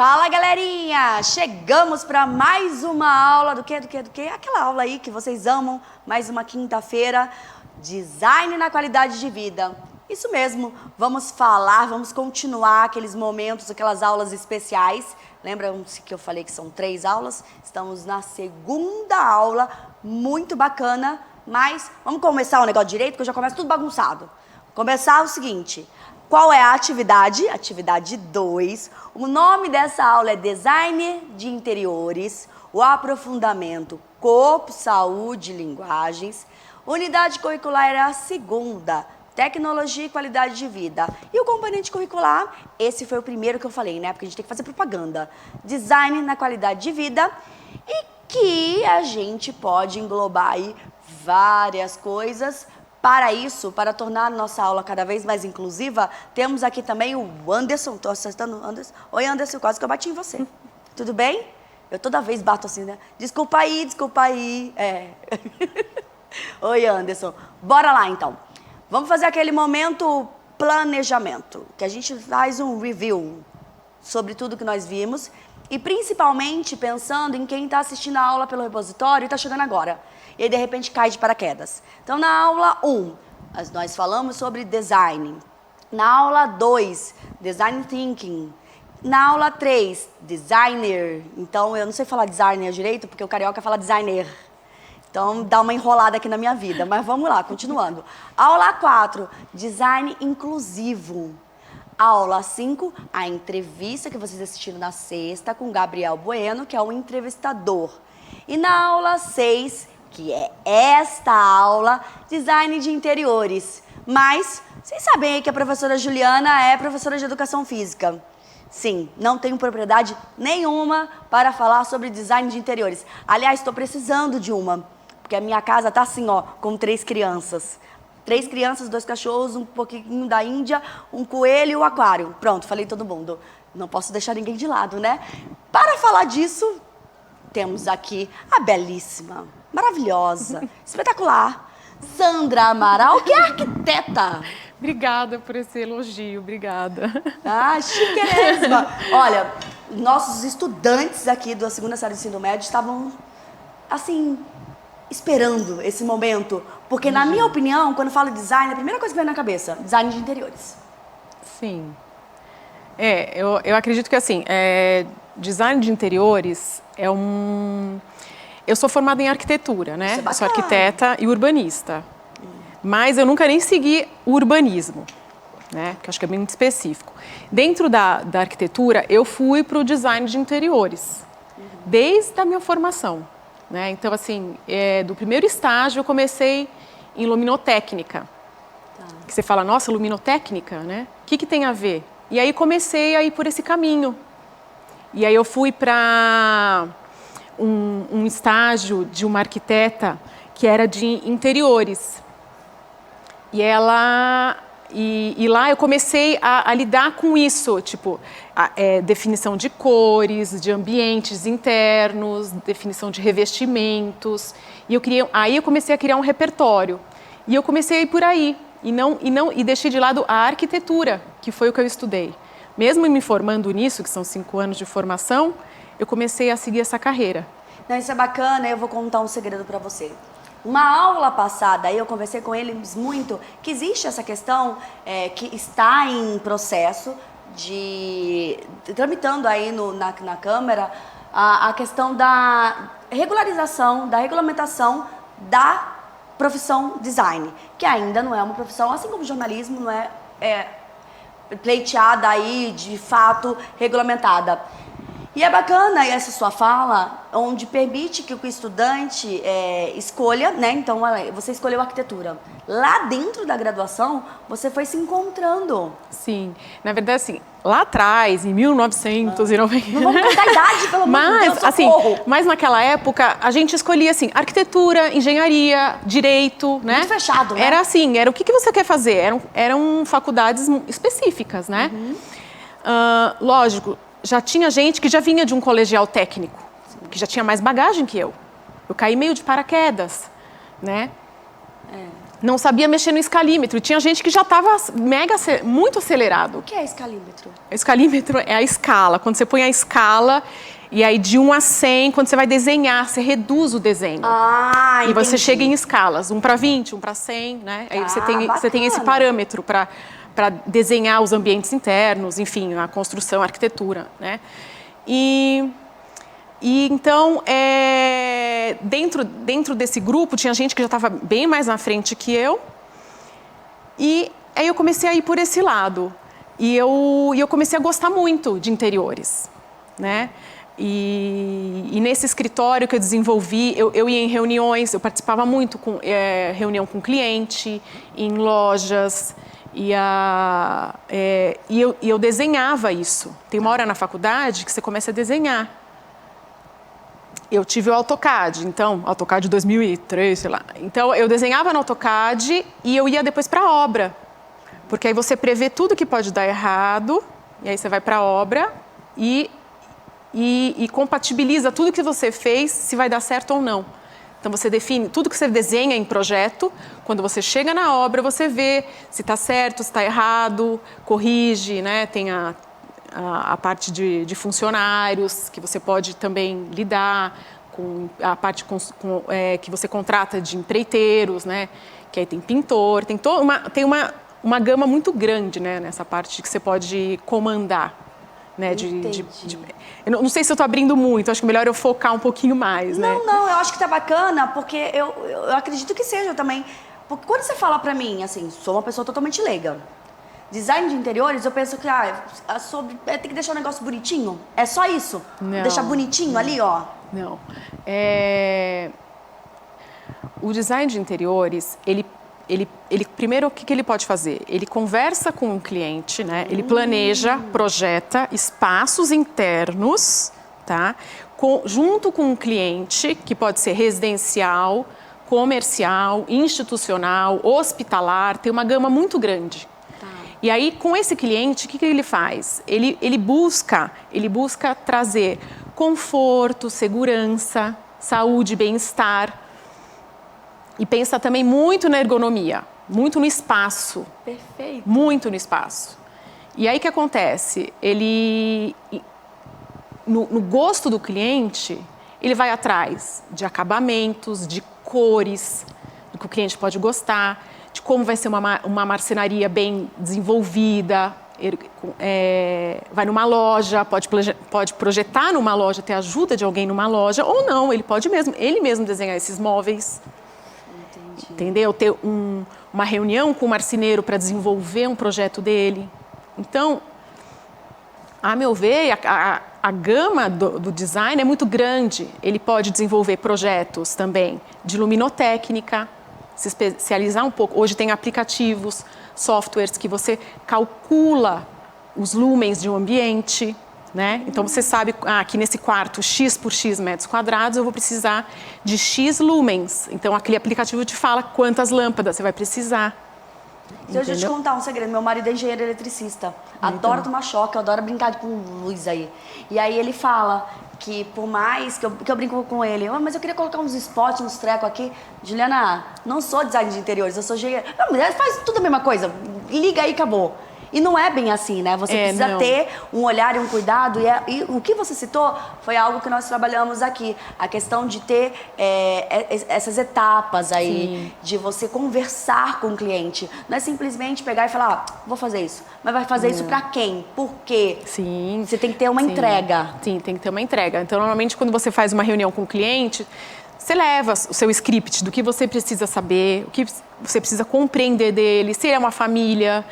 Fala, galerinha! Chegamos para mais uma aula do quê? Aquela aula aí que vocês amam, mais uma quinta-feira, Design na Qualidade de Vida. Isso mesmo, vamos continuar aqueles momentos, aquelas aulas especiais. Lembram-se que eu falei que são 3 aulas? Estamos na segunda aula, muito bacana, mas vamos começar o negócio direito, porque eu já começo tudo bagunçado. Começar o seguinte... Qual é a atividade? Atividade 2. O nome dessa aula é Design de Interiores, o aprofundamento Corpo, Saúde e Linguagens. Unidade curricular é a segunda, Tecnologia e Qualidade de Vida. E o componente curricular, esse foi o primeiro que eu falei, né? Porque a gente tem que fazer propaganda. Design na Qualidade de Vida e que a gente pode englobar aí várias coisas. Para isso, para tornar a nossa aula cada vez mais inclusiva, temos aqui também o Anderson. Estou acertando o Anderson. Oi, Anderson, quase que eu bati em você. Tudo bem? Eu toda vez bato assim, né? Desculpa aí. Oi, Anderson. Bora lá, então. Vamos fazer aquele momento planejamento, que a gente faz um review sobre tudo que nós vimos e principalmente pensando em quem está assistindo a aula pelo repositório e está chegando agora. E aí, de repente, cai de paraquedas. Então, na aula 1, nós falamos sobre design. Na aula 2, design thinking. Na aula 3, designer. Então, eu não sei falar designer direito, porque o carioca fala designer. Então, dá uma enrolada aqui na minha vida. Mas vamos lá, continuando. Aula 4, design inclusivo. Aula 5, a entrevista que vocês assistiram na sexta com Gabriel Bueno, que é o entrevistador. E na aula 6, que é esta aula, Design de Interiores. Mas, vocês sabem aí que a professora Juliana é professora de Educação Física. Sim, não tenho propriedade nenhuma para falar sobre Design de Interiores. Aliás, estou precisando de uma, porque a minha casa está assim, ó, com 3 crianças. 3 crianças, 2 cachorros, um pouquinho da Índia, um coelho e um aquário. Pronto, falei todo mundo. Não posso deixar ninguém de lado, né? Para falar disso, temos aqui a belíssima, maravilhosa, espetacular, Sandra Amaral, que é arquiteta. Obrigada por esse elogio, obrigada. Ah, chiquérrima. Olha, nossos estudantes aqui da segunda série do ensino médio estavam, assim, esperando esse momento. Porque, na minha opinião, quando falo design, a primeira coisa que vem na cabeça, design de interiores. Sim. Eu acredito que, assim, design de interiores é Eu sou formada em arquitetura, né? Eu sou arquiteta e urbanista. Mas eu nunca nem segui o urbanismo, né? Que eu acho que é bem específico. Dentro da arquitetura, eu fui para o design de interiores, desde a minha formação, né? Então, assim, do primeiro estágio, eu comecei em luminotécnica. Que você fala, nossa, luminotécnica, né? O que tem a ver? E aí comecei a ir por esse caminho. E aí eu fui para um estágio de uma arquiteta que era de interiores. E lá eu comecei a lidar com isso, tipo, definição de cores, de ambientes internos, definição de revestimentos. Aí eu comecei a criar um repertório. E eu comecei a ir por aí. E deixei de lado a arquitetura, que foi o que eu estudei. Mesmo me formando nisso, que são 5 anos de formação, eu comecei a seguir essa carreira. Não, isso é bacana, eu vou contar um segredo para você. Uma aula passada, eu conversei com eles muito, que existe essa questão que está em processo tramitando aí na Câmara, a questão da regularização, da regulamentação da profissão design, que ainda não é uma profissão, assim como o jornalismo não é pleiteada aí, de fato, regulamentada. E é bacana essa sua fala, onde permite que o estudante escolha, né? Então, você escolheu arquitetura. Lá dentro da graduação, você foi se encontrando. Sim. Na verdade, assim, lá atrás, em 1990... Não vamos contar a idade, pelo amor de Deus, socorro. Mas naquela época, a gente escolhia, assim, arquitetura, engenharia, direito, né? Muito fechado, né? Era assim, era o que você quer fazer. Eram faculdades específicas, né? Lógico, já tinha gente que já vinha de um colegial técnico, que já tinha mais bagagem que eu. Eu caí meio de paraquedas, né? não sabia mexer no escalímetro. Tinha gente que já estava muito acelerado. O que é escalímetro? O escalímetro é a escala. Quando você põe a escala, e aí de 1 a 100, quando você vai desenhar, você reduz o desenho. Ah, entendi. E você chega em em escalas, 1 para 20, 1 para 100, né? Aí você tem esse bacana. parâmetro para desenhar os ambientes internos, enfim, a construção, a arquitetura, né? E então, dentro desse grupo, tinha gente que já estava bem mais na frente que eu. E aí eu comecei a ir por esse lado. E eu comecei a gostar muito de interiores, né? E nesse escritório que eu desenvolvi, eu ia em reuniões, eu participava muito com reunião com cliente, em lojas, e eu desenhava isso. Tem uma hora na faculdade que você começa a desenhar. Eu tive o AutoCAD, então, AutoCAD 2003, sei lá. Então, eu desenhava no AutoCAD e eu ia depois para a obra. Porque aí você prevê tudo que pode dar errado, e aí você vai para a obra e compatibiliza tudo que você fez, se vai dar certo ou não. Então, você define tudo que você desenha em projeto, quando você chega na obra, você vê se está certo, se está errado, corrige, né? Tem a parte de funcionários, que você pode também lidar com a parte que você contrata de empreiteiros, né? Que aí tem pintor, tem uma gama muito grande, né? Nessa parte que você pode comandar. Né? Eu não sei se eu estou abrindo muito, acho que melhor eu focar um pouquinho mais, né? Não, eu acho que tá bacana, porque eu acredito que seja também. Porque quando você fala pra mim, assim, sou uma pessoa totalmente leiga. Design de interiores, eu penso que tem que deixar o negócio bonitinho. É só isso? Não, deixar bonitinho ali, ó? Não. O design de interiores, ele primeiro, o que ele pode fazer? Ele conversa com o cliente, né? Ele planeja, projeta espaços internos, tá? Junto com o cliente, que pode ser residencial, comercial, institucional, hospitalar, tem uma gama muito grande. E aí, com esse cliente, o que ele faz? Ele busca trazer conforto, segurança, saúde, bem-estar. E pensa também muito na ergonomia, muito no espaço. Perfeito. Muito no espaço. E aí, o que acontece? No gosto do cliente, ele vai atrás de acabamentos, de cores, do que o cliente pode gostar, de como vai ser uma marcenaria bem desenvolvida, vai numa loja, pode projetar numa loja, ter ajuda de alguém numa loja, ou não, ele mesmo desenhar esses móveis. Entendi. Entendeu? Ter uma reunião com o marceneiro para desenvolver um projeto dele. Então, a meu ver, a gama do design é muito grande. Ele pode desenvolver projetos também de luminotécnica, se especializar um pouco. Hoje tem aplicativos, softwares que você calcula os lumens de um ambiente, né? Então você sabe, aqui nesse quarto, X por X metros quadrados, eu vou precisar de X lumens. Então aquele aplicativo te fala quantas lâmpadas você vai precisar. Deixa eu te contar um segredo. Meu marido é engenheiro eletricista. Adora tomar choque, adora brincar com luz aí. E aí ele fala que por mais que eu brinco com ele, mas eu queria colocar uns spots, uns trecos aqui. Juliana, não sou design de interiores, eu sou engenheiro. Não, mulher faz tudo a mesma coisa. Liga aí e acabou. E não é bem assim, né? Você precisa ter um olhar e um cuidado. E o que você citou foi algo que nós trabalhamos aqui. A questão de ter essas etapas aí, de você conversar com o cliente. Não é simplesmente pegar e falar, vou fazer isso. Mas vai fazer isso pra quem? Por quê? Sim. Você tem que ter uma entrega. Sim, tem que ter uma entrega. Então, normalmente, quando você faz uma reunião com o cliente, você leva o seu script do que você precisa saber, o que você precisa compreender dele, se é uma família,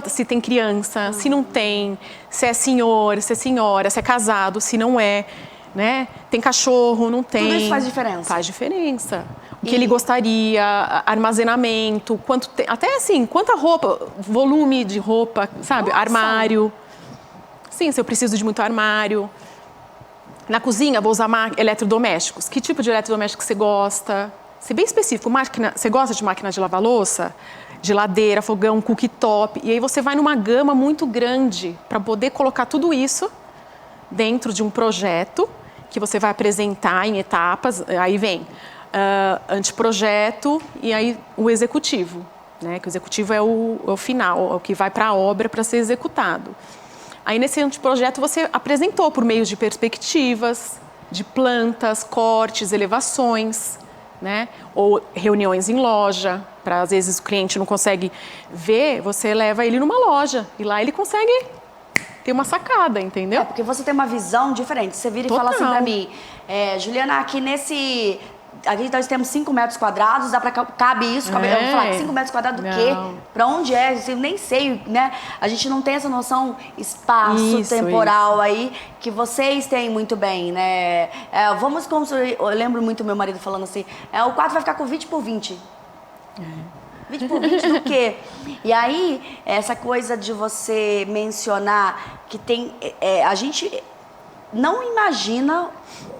se tem criança, se não tem, se é senhor, se é senhora, se é casado, se não é, né? Tem cachorro, não tem. Tudo isso faz diferença. Faz diferença. O que ele gostaria, armazenamento, até assim, quanta roupa, volume de roupa, sabe? Nossa. Armário. Sim, se eu preciso de muito armário. Na cozinha, vou usar eletrodomésticos. Que tipo de eletrodoméstico você gosta? Ser bem específico. Você gosta de máquina de lavar louça? Geladeira, fogão, cooktop. E aí você vai numa gama muito grande para poder colocar tudo isso dentro de um projeto que você vai apresentar em etapas. Aí vem anteprojeto e aí o executivo, né? Que o executivo é o final, é o que vai para a obra para ser executado. Aí nesse anteprojeto você apresentou por meio de perspectivas, de plantas, cortes, elevações, né? Ou reuniões em loja, para às vezes o cliente não consegue ver, você leva ele numa loja e lá ele consegue ter uma sacada, entendeu? Porque você tem uma visão diferente. Você vira e fala assim pra mim, Juliana, aqui aqui nós temos 5 metros quadrados, cabe isso? Eu vou falar, 5 metros quadrados do quê? Pra onde é? Eu nem sei, né? A gente não tem essa noção espaço, temporal aí, que vocês têm muito bem, né? Vamos construir, eu lembro muito meu marido falando assim, o quarto vai ficar com 20 por 20. 20 por 20 do quê? E aí, essa coisa de você mencionar que tem... a gente não imagina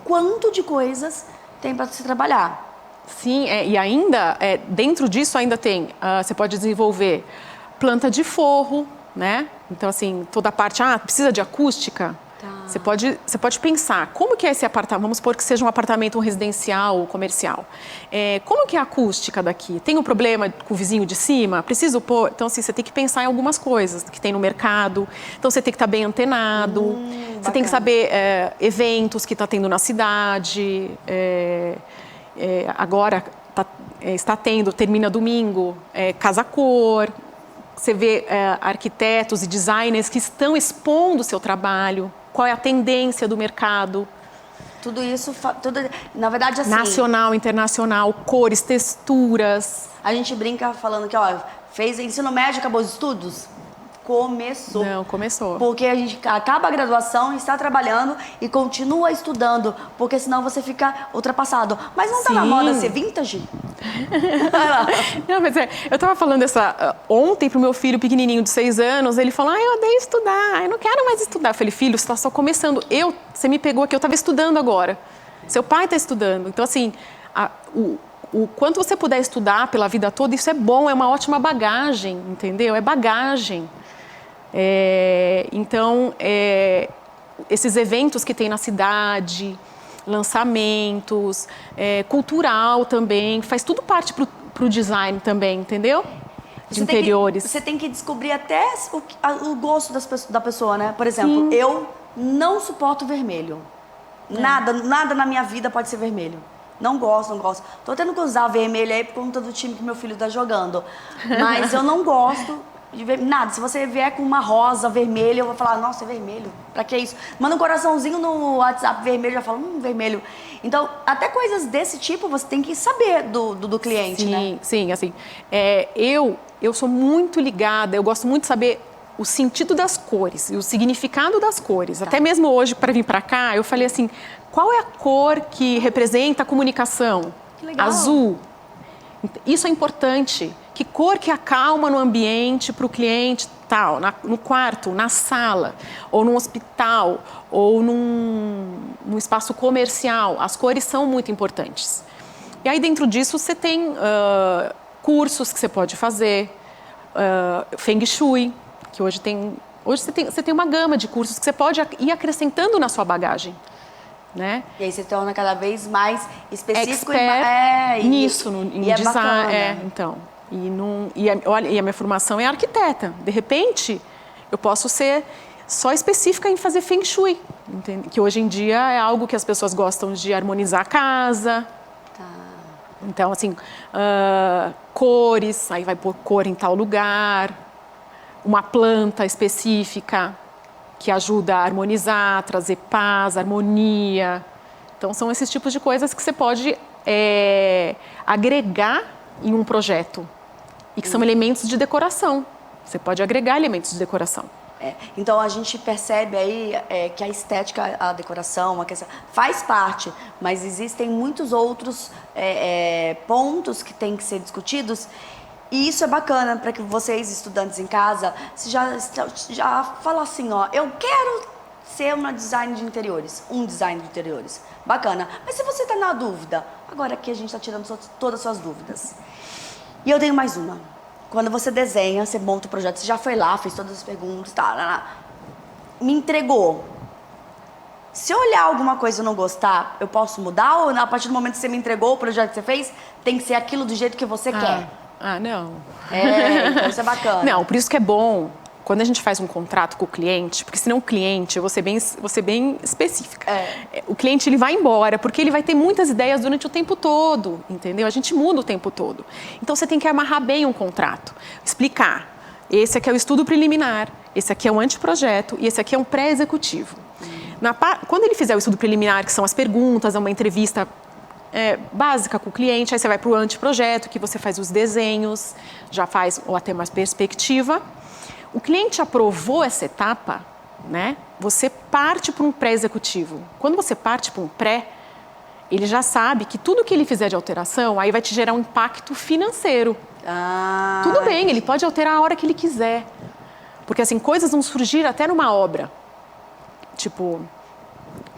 quanto de coisas tem para se trabalhar. Sim, e ainda, dentro disso ainda tem... você pode desenvolver planta de forro, né? Então, assim, toda a parte... precisa de acústica? Tá. Você pode pensar, como que é esse apartamento? Vamos supor que seja um apartamento residencial ou comercial. Como que é a acústica daqui? Tem um problema com o vizinho de cima? Preciso pôr... Então, assim, você tem que pensar em algumas coisas que tem no mercado. Então, você tem que estar bem antenado. Você tem que saber eventos que está tendo na cidade. Agora está tendo, termina domingo, casa-cor. Você vê arquitetos e designers que estão expondo o seu trabalho. Qual é a tendência do mercado? Tudo isso, na verdade, assim... Nacional, internacional, cores, texturas. A gente brinca falando que, fez ensino médio, acabou os estudos? Começou. Não, começou. Porque a gente acaba a graduação, está trabalhando e continua estudando, porque senão você fica ultrapassado. Mas não está na moda ser vintage? Não, mas eu estava falando ontem para o meu filho pequenininho de 6 anos, ele falou, eu odeio estudar, eu não quero mais estudar. Eu falei, filho, você está só começando. Você me pegou aqui, eu estava estudando agora. Seu pai está estudando. Então, assim, o quanto você puder estudar pela vida toda, isso é bom, é uma ótima bagagem, entendeu? É bagagem. Então, esses eventos que tem na cidade, lançamentos, cultural também, faz tudo parte pro design também, entendeu? De interiores. Você tem que descobrir até o gosto da pessoa, né? Por exemplo, eu não suporto vermelho. Nada na minha vida pode ser vermelho. Não gosto. Tô tendo que usar vermelho aí por conta do time que meu filho tá jogando. Mas eu não gosto de ver nada. Se você vier com uma rosa vermelha, eu vou falar, nossa, é vermelho. Pra que isso? Manda um coraçãozinho no WhatsApp vermelho, já fala, vermelho. Então, até coisas desse tipo, você tem que saber do cliente, né? Sim, assim, eu sou muito ligada, eu gosto muito de saber o sentido das cores e o significado das cores. Até mesmo hoje, para vir para cá, eu falei assim, qual é a cor que representa a comunicação? Que legal. Azul. Isso é importante. Que cor que acalma no ambiente para o cliente, tal, no quarto, na sala, ou num hospital, ou num espaço comercial. As cores são muito importantes. E aí, dentro disso, você tem cursos que você pode fazer, Feng Shui, que hoje você tem uma gama de cursos que você pode ir acrescentando na sua bagagem. Né? E aí você torna cada vez mais específico nisso, em design. Então. Olha, a minha formação é arquiteta. De repente, eu posso ser só específica em fazer Feng Shui. Entende? Que hoje em dia é algo que as pessoas gostam de harmonizar a casa. Tá. Então, assim, cores, aí vai pôr cor em tal lugar. Uma planta específica que ajuda a harmonizar, trazer paz, harmonia. Então, são esses tipos de coisas que você pode agregar em um projeto e que são elementos de decoração. Você pode agregar elementos de decoração. Então, a gente percebe aí que a estética, a decoração, a questão, faz parte, mas existem muitos outros pontos que têm que ser discutidos. E isso é bacana para que vocês, estudantes em casa, já falam assim, eu quero ser um design de interiores. Bacana. Mas se você está na dúvida, agora aqui a gente está tirando todas as suas dúvidas. E eu tenho mais uma. Quando você desenha, você monta o projeto, você já foi lá, fez todas as perguntas, me entregou. Se eu olhar alguma coisa e não gostar, eu posso mudar? Ou a partir do momento que você me entregou o projeto que você fez, tem que ser aquilo do jeito que você quer? Não. Então isso é bacana. Não, por isso que é bom quando a gente faz um contrato com o cliente, porque senão o cliente, eu vou ser bem específica. O cliente, ele vai embora, porque ele vai ter muitas ideias durante o tempo todo, entendeu? A gente muda o tempo todo. Então, você tem que amarrar bem um contrato, explicar. Esse aqui é o estudo preliminar, esse aqui é o anteprojeto e esse aqui é um pré-executivo. Quando ele fizer o estudo preliminar, que são as perguntas, é uma entrevista básica com o cliente, aí você vai para o anteprojeto, que você faz os desenhos, já faz ou até mais perspectiva. O cliente aprovou essa etapa, né? Você parte para um pré-executivo. Quando você parte para um pré, ele já sabe que tudo que ele fizer de alteração, aí vai te gerar um impacto financeiro. Tudo bem, ele pode alterar a hora que ele quiser. Porque assim, coisas vão surgir até numa obra. Tipo,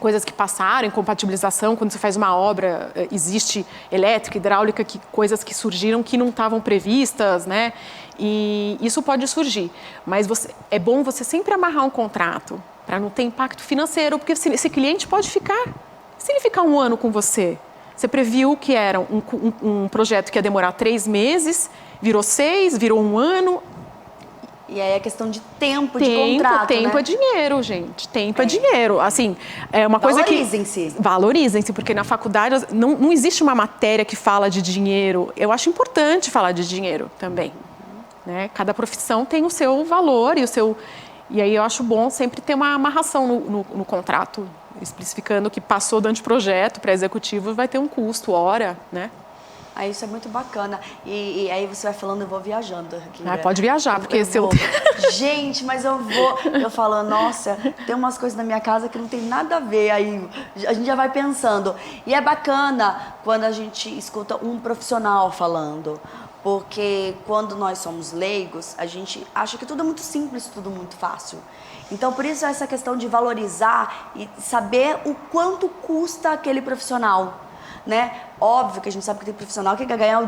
coisas que passaram, incompatibilização, quando você faz uma obra, existe elétrica, hidráulica, coisas que surgiram que não estavam previstas, né? E isso pode surgir. Mas é bom você sempre amarrar um contrato, para não ter impacto financeiro, porque esse cliente pode ficar. Se ele ficar 1 ano com você, você previu que era um projeto que ia demorar 3 meses, virou 6, virou 1 ano. E aí é questão de tempo de contrato, Tempo né? é dinheiro, gente. Tempo é dinheiro. Assim, é uma coisa que... Valorizem-se. Valorizem-se, porque na faculdade não existe uma matéria que fala de dinheiro. Eu acho importante falar de dinheiro também. Né? Cada profissão tem o seu valor e o seu... E aí eu acho bom sempre ter uma amarração no contrato, especificando que passou do anteprojeto para executivo vai ter um custo, hora, né? Aí isso é muito bacana. E aí você vai falando, eu vou viajando aqui. Pode viajar, porque Gente, mas eu falo, nossa, tem umas coisas na minha casa que não tem nada a ver. Aí a gente já vai pensando. E é bacana quando a gente escuta um profissional falando. Porque quando nós somos leigos, a gente acha que tudo é muito simples, tudo muito fácil. Então, por isso, essa questão de valorizar e saber o quanto custa aquele profissional. Né? Óbvio que a gente sabe que tem profissional que quer ganhar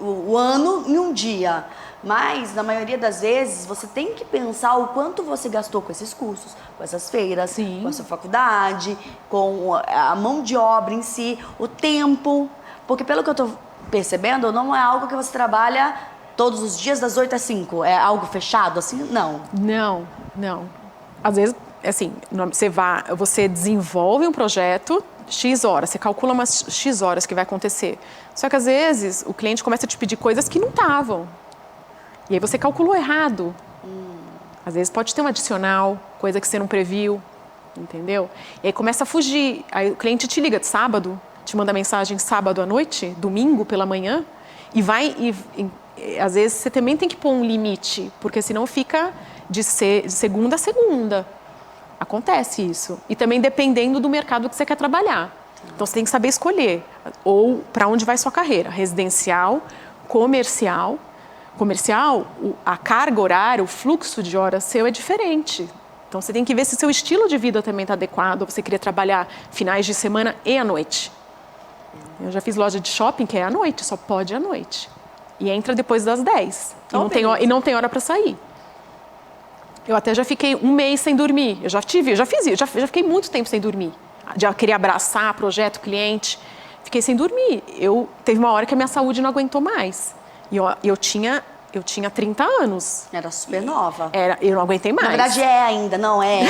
o ano em um dia, mas na maioria das vezes você tem que pensar o quanto você gastou com esses cursos, com essas feiras, com a sua faculdade, com a mão de obra em si, o tempo, porque pelo que eu estou percebendo, não é algo que você trabalha todos os dias das 8 às 5, é algo fechado assim? Não. Não. Às vezes, assim, você desenvolve um projeto X horas, você calcula umas X horas que vai acontecer. Só que às vezes o cliente começa a te pedir coisas que não estavam. E aí você calculou errado. Às vezes pode ter um adicional, coisa que você não previu, entendeu? E aí começa a fugir. Aí o cliente te liga de sábado, te manda mensagem sábado à noite, domingo pela manhã, e às vezes você também tem que pôr um limite, porque senão fica de segunda a segunda. Acontece isso. E também dependendo do mercado que você quer trabalhar. Então, você tem que saber escolher. Ou para onde vai sua carreira. Residencial, comercial. Comercial, a carga horária, o fluxo de horas seu é diferente. Então, você tem que ver se seu estilo de vida também está adequado. Ou você queria trabalhar finais de semana e à noite. Eu já fiz loja de shopping que é à noite, só pode à noite. E entra depois das 10. E não tem hora para sair. Eu até já fiquei 1 mês sem dormir. Eu já fiquei muito tempo sem dormir. Já queria abraçar projeto, cliente. Fiquei sem dormir. Teve uma hora que a minha saúde não aguentou mais. E eu tinha 30 anos. Era super nova. Eu não aguentei mais. Na verdade ainda, não é.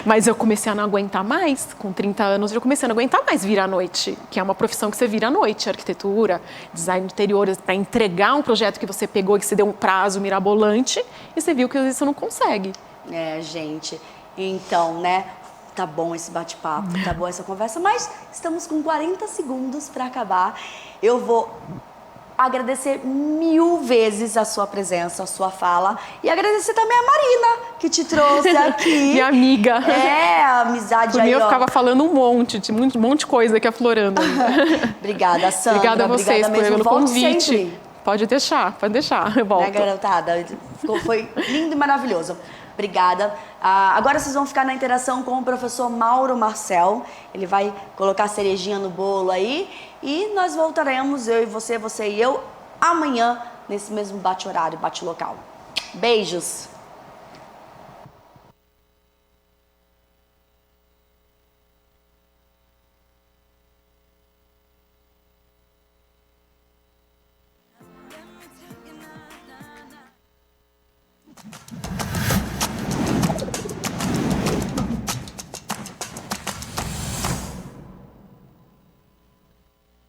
Mas eu comecei a não aguentar mais. Com 30 anos eu comecei a não aguentar mais vir à noite. Que é uma profissão que você vira à noite. Arquitetura, design de interiores. Para entregar um projeto que você pegou e que você deu um prazo mirabolante. E você viu que às vezes você não consegue. Gente. Então, né? Tá bom esse bate-papo, tá boa essa conversa. Mas estamos com 40 segundos para acabar. Eu vou agradecer 1000 vezes a sua presença, a sua fala. E agradecer também a Marina, que te trouxe aqui. Minha amiga. A amizade aí, eu ficava falando um monte de coisa aqui aflorando. Obrigada, Sandra. Obrigada a vocês pelo convite. Sempre. Pode deixar, eu volto. Né, garotada? Foi lindo e maravilhoso. Obrigada. Agora vocês vão ficar na interação com o professor Mauro Marcel. Ele vai colocar a cerejinha no bolo aí. E nós voltaremos, eu e você e eu, amanhã, nesse mesmo bate-horário, bate-local. Beijos!